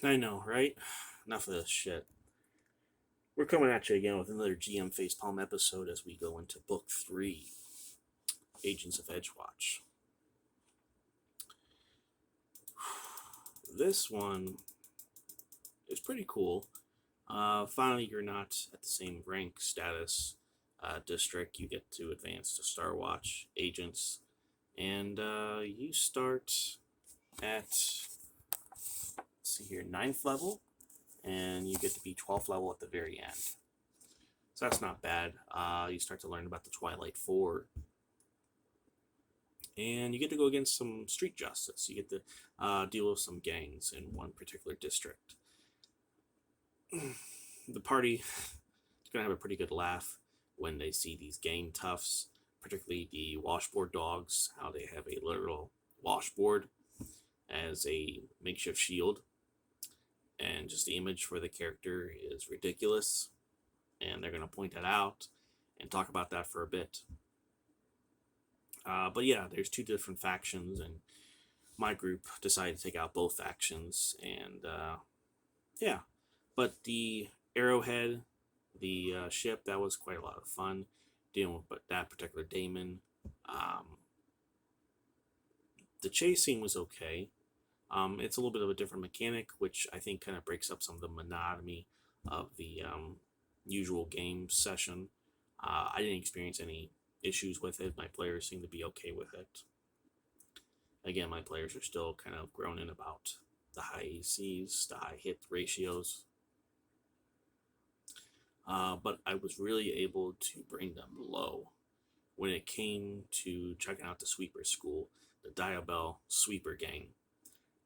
I know, right? Enough of this shit. We're coming at you again with another GM Facepalm episode as we go into Book 3, Agents of Edgewatch. This one is pretty cool. Finally, you're not at the same rank status district. You get to advance to Star Watch agents, and you start at, let's see here, 9th level, and you get to be 12th level at the very end. So that's not bad. You start to learn about the Twilight Four, and you get to go against some street justice. You get to deal with some gangs in one particular district. The party is going to have a pretty good laugh when they see these gang toughs, particularly the washboard dogs, how they have a literal washboard as a makeshift shield. And just the image for the character is ridiculous. And they're going to point that out and talk about that for a bit. But yeah, there's two different factions, and my group decided to take out both factions. And yeah, but the Arrowhead, the ship, that was quite a lot of fun dealing with that particular daemon. The chasing was okay. It's a little bit of a different mechanic, which I think kind of breaks up some of the monotony of the usual game session. I didn't experience any issues with it. My players seem to be okay with it. Again, my players are still kind of groaning about the high ACs, the high hit ratios. But I was really able to bring them low when it came to checking out the sweeper school, the Diabell sweeper gang.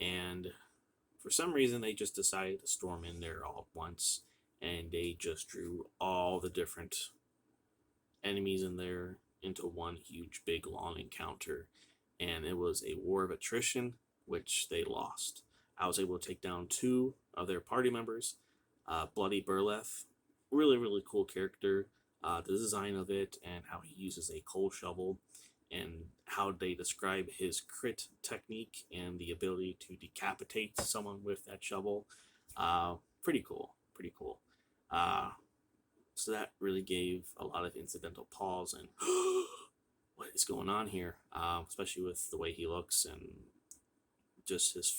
And for some reason, they just decided to storm in there all at once, and they just drew all the different enemies in there into one huge, big, long encounter. And it was a war of attrition, which they lost. I was able to take down 2 of their party members. Bloody Burleth, really, really cool character. The design of it and how he uses a coal shovel and how they describe his crit technique and the ability to decapitate someone with that shovel. Pretty cool. Pretty cool. So that really gave a lot of incidental pause and what is going on here, especially with the way he looks and just his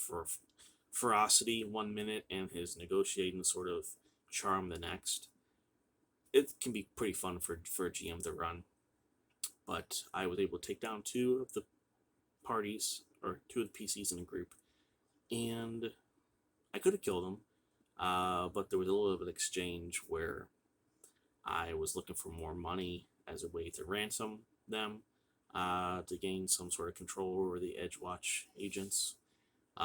ferocity 1 minute and his negotiating sort of charm the next. It can be pretty fun for a GM to run. But I was able to take down 2 of the parties, or 2 of the PCs in the group, and I could have killed them, but there was a little bit of an exchange where I was looking for more money as a way to ransom them, to gain some sort of control over the Edgewatch agents.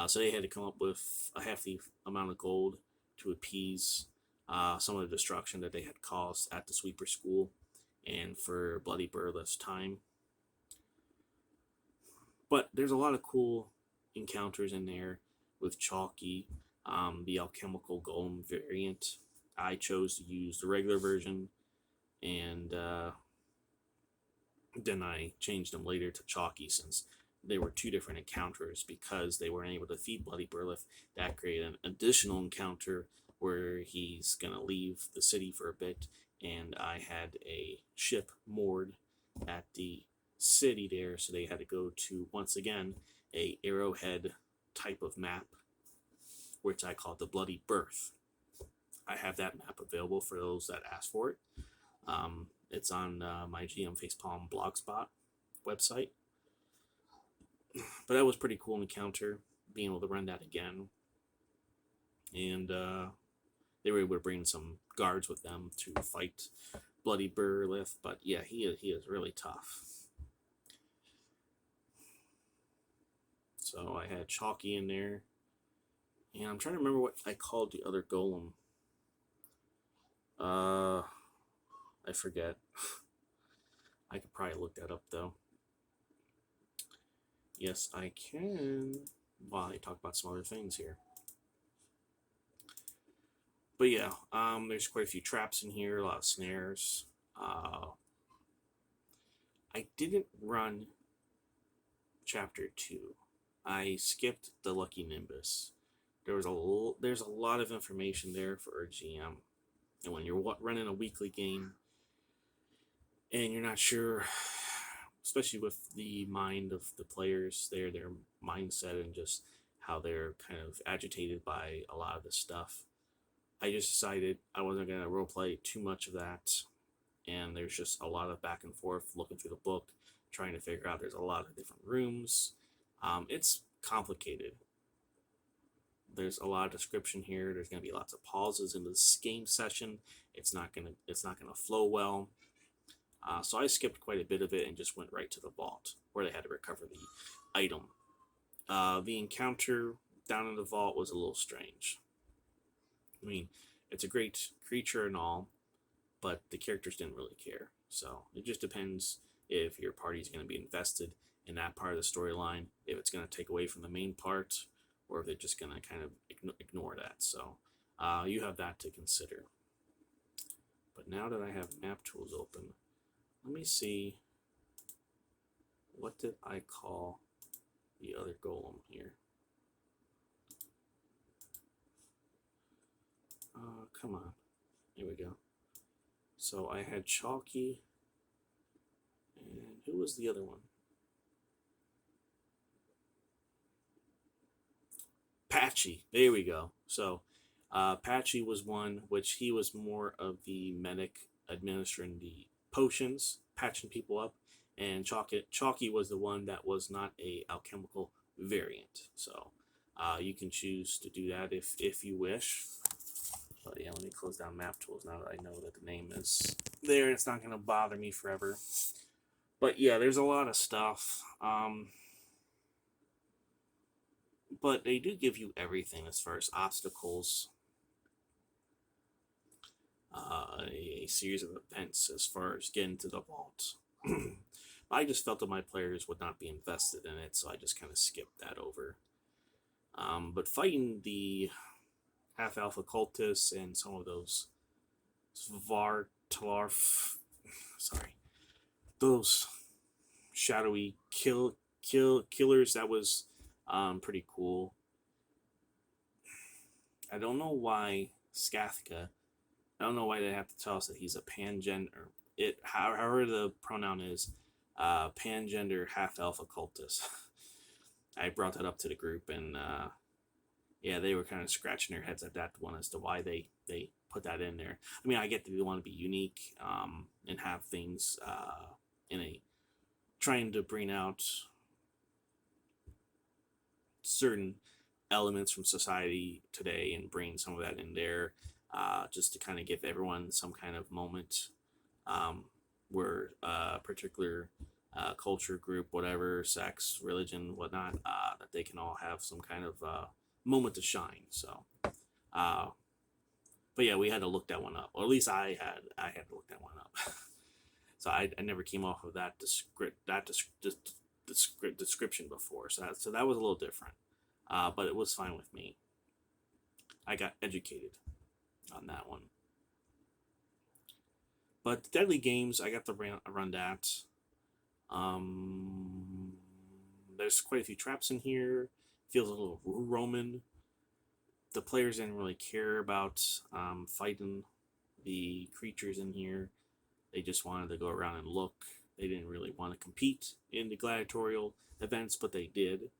So they had to come up with a hefty amount of gold to appease some of the destruction that they had caused at the sweeper school and for Bloody Burleth's time. But there's a lot of cool encounters in there with Chalky, the alchemical golem variant. I chose to use the regular version, and then I changed them later to Chalky since there were 2 different encounters because they weren't able to defeat Bloody Burleth. That created an additional encounter where he's going to leave the city for a bit, and I had a ship moored at the city there, so they had to go to, once again, a Arrowhead type of map, which I call the Bloody Birth. I have that map available for those that ask for it. It's on my GM Facepalm Blogspot website. But that was a pretty cool encounter, being able to run that again. And they were able to bring some guards with them to fight Bloody Burleth. But yeah, he is really tough. So I had Chalky in there. And I'm trying to remember what I called the other golem. I forget. I could probably look that up though. Yes, I can. While I talk about some other things here. But yeah, there's quite a few traps in here, a lot of snares. I didn't run Chapter 2. I skipped the Lucky Nimbus. there's a lot of information there for a GM, and when you're running a weekly game and you're not sure, especially with the mind of the players, their mindset and just how they're kind of agitated by a lot of this stuff. I just decided I wasn't going to roleplay too much of that, and there's just a lot of back and forth looking through the book, trying to figure out. There's a lot of different rooms. It's complicated. There's a lot of description here. There's going to be lots of pauses in this game session. It's not gonna flow well. So I skipped quite a bit of it and just went right to the vault where they had to recover the item. The encounter down in the vault was a little strange. I mean, it's a great creature and all, but the characters didn't really care. So it just depends if your party's going to be invested in that part of the storyline, if it's going to take away from the main part, or if they're just going to kind of ignore that. So you have that to consider. But now that I have map tools open, let me see, what did I call the other golem here? Come on. Here we go. So I had Chalky, and who was the other one? Patchy. There we go. So Patchy was one, which he was more of the medic administering the potions, patching people up, and Chalky was the one that was not a alchemical variant. So you can choose to do that if you wish. But yeah, let me close down map tools now that I know that the name is there. It's not going to bother me forever. But yeah, there's a lot of stuff. But they do give you everything as far as obstacles, a series of events as far as getting to the vault. I just felt that my players would not be invested in it, so I just kind of skipped that over. But fighting the half-alpha cultists and some of those those shadowy killers, that was pretty cool. I don't know why Skathka, I don't know why they have to tell us that he's a pangender. However the pronoun is, pangender half-alpha cultist. I brought that up to the group, and yeah, they were kind of scratching their heads at that one as to why they put that in there. I mean, I get that they want to be unique and have things trying to bring out certain elements from society today and bring some of that in there, just to kind of give everyone some kind of moment where a particular culture group, whatever, sex, religion, whatnot, that they can all have some kind of moment to shine. So but yeah, we had to look that one up, or at least I had to look that one up. So I never came off of that description before, so that was a little different, but it was fine with me. I got educated on that one. But the Deadly Games, I got to run that. There's quite a few traps in here. Feels a little Roman. The players didn't really care about fighting the creatures in here. They just wanted to go around and look. They didn't really want to compete in the gladiatorial events, but they did.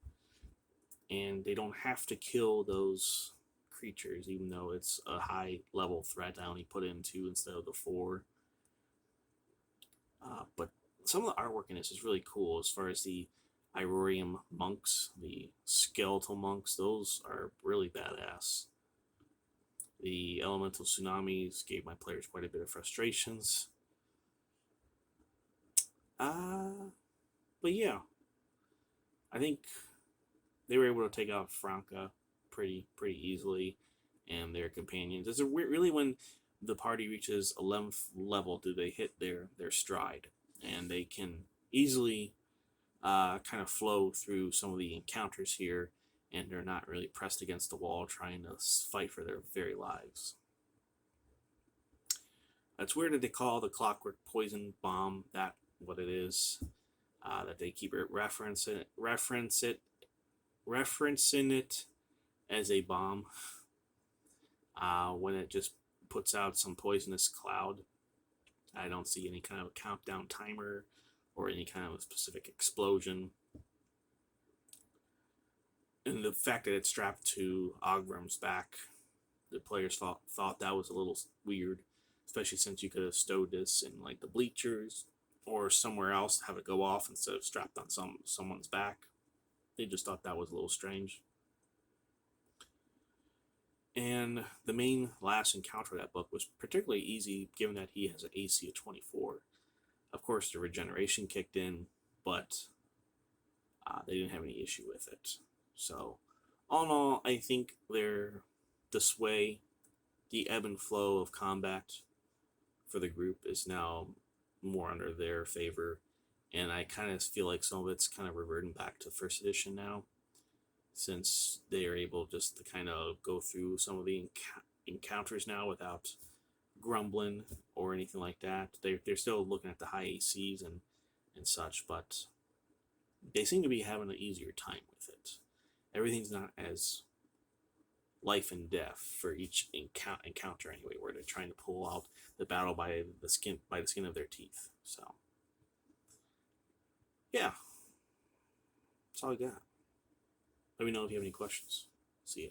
And they don't have to kill those creatures, even though it's a high level threat. I only put in 2 instead of the 4. But some of the artwork in this is really cool. As far as the Irorium monks, the skeletal monks, those are really badass. The elemental tsunamis gave my players quite a bit of frustrations. But yeah, I think they were able to take out Franca pretty easily, and their companions. Is it really when the party reaches 11th level do they hit their stride, and they can easily kind of flow through some of the encounters here, and they're not really pressed against the wall trying to fight for their very lives. It's weird that they call the clockwork poison bomb that what it is, that they keep referencing it as a bomb. When it just puts out some poisonous cloud, I don't see any kind of a countdown timer or any kind of a specific explosion. And the fact that it's strapped to Ogram's back, the players thought that was a little weird, especially since you could have stowed this in like the bleachers or somewhere else, have it go off instead of strapped on someone's back. They just thought that was a little strange. And the main last encounter of that book was particularly easy, given that he has an AC of 24. Of course, the regeneration kicked in, but they didn't have any issue with it. So, all in all, I think the sway, the ebb and flow of combat for the group is now more under their favor, and I kind of feel like some of it's kind of reverting back to first edition now, since they are able just to kind of go through some of the encounters now without grumbling or anything like that. They're still looking at the high ACs and such, but they seem to be having an easier time with it. Everything's not as life and death for each encounter anyway, where they're trying to pull out the battle by the skin of their teeth. So yeah, that's all I got. Let me know if you have any questions. See ya.